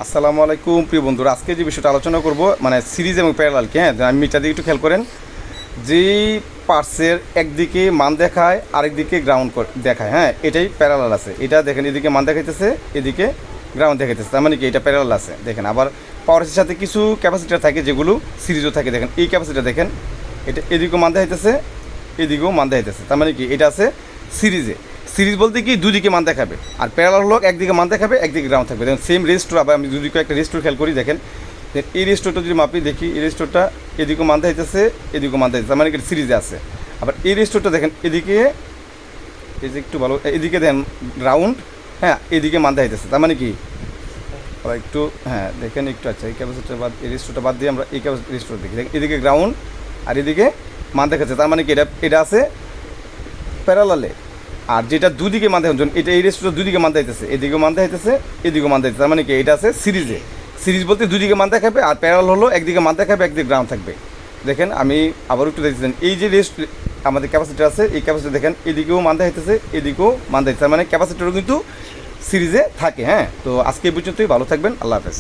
আসসালামু আলাইকুম প্রিয় বন্ধুরা, আজকে যে বিষয়টা আলোচনা করব মানে সিরিজ এবং প্যারালালকে। হ্যাঁ, আমি মিটার দিকে একটু খেয়াল করেন। যেই পার্টসের একদিকে মান দেখায় আরেকদিকে গ্রাউন্ড দেখায়, হ্যাঁ এটাই প্যারালাল আছে। এটা দেখেন, এদিকে মান দেখাইতেছে, এদিকে গ্রাউন্ড দেখাইতেছে, তার মানে কি এটা প্যারালাল আছে। দেখেন আবার পাওয়ারের সাথে কিছু ক্যাপাসিটার থাকে যেগুলো সিরিজও থাকে। দেখেন এই ক্যাপাসিটার দেখেন, এটা এদিকেও মান দেখাইতেছে, এদিকেও মান দেখাইতেছে, তার মানে কি এটা আছে সিরিজে। সিরিজ বলতে কি দুদিকে মান দেখাবে, আর প্যারালাল হলো একদিকে মান দেখাবে একদিকে গ্রাউন্ড থাকবে। দেখেন সেম রেজিস্টার, আবার আমি দুদিকে একটা রেজিস্টার খেয়াল করি। দেখেন এই রেজিস্টারটা যদি মাপি দেখি, এই রেজিস্টারটা এদিকেও মান দেখাইতেছে, এদিকেও মান দেখাইতেছে, তার মানে কি সিরিজে আছে। আবার এই রেজিস্টারটা দেখেন এদিকে, এই যে একটু ভালো, এদিকে দেখেন গ্রাউন্ড, হ্যাঁ এদিকে মান দেখাইতেছে, তার মানে কি আবার একটু, হ্যাঁ দেখেন একটু, আচ্ছা এই ক্যাপাসিটার বাদ, এই রেজিস্টারটা বাদ দিয়ে আমরা এই রেজিস্টার দেখি। দেখেন এদিকে গ্রাউন্ড আর এদিকে মান দেখাচ্ছে, তার মানে কি এটা আছে প্যারালালে। আর যেটা দুদিকে মান দেখাচ্ছে, এটা এই রেজিস্টার দুদিকে মান দেখাইতেছে, এদিকেও মান দেখাইতেছে, এদিকেও মান দেখাইতেছে, তার মানে কি এটা আছে সিরিজে। সিরিজ বলতে দুদিকে মান দেখাবে, আর প্যারালাল হলো একদিকে মান দেখাবে একদিকে গ্রাউন্ড থাকবে। দেখেন আমি আবার একটু দেখতেছেন, এই যে রেস্ট আমাদের ক্যাপাসিটার আছে, এই ক্যাপাসিটার দেখেন এদিকেও মান দেখাইতেছে, এদিকেও মান দেখাইতেছে, মানে ক্যাপাসিটারও কিন্তু সিরিজে থাকে। হ্যাঁ, তো আজকে এই পর্যন্তই, ভালো থাকবেন, আল্লাহ হাফেজ।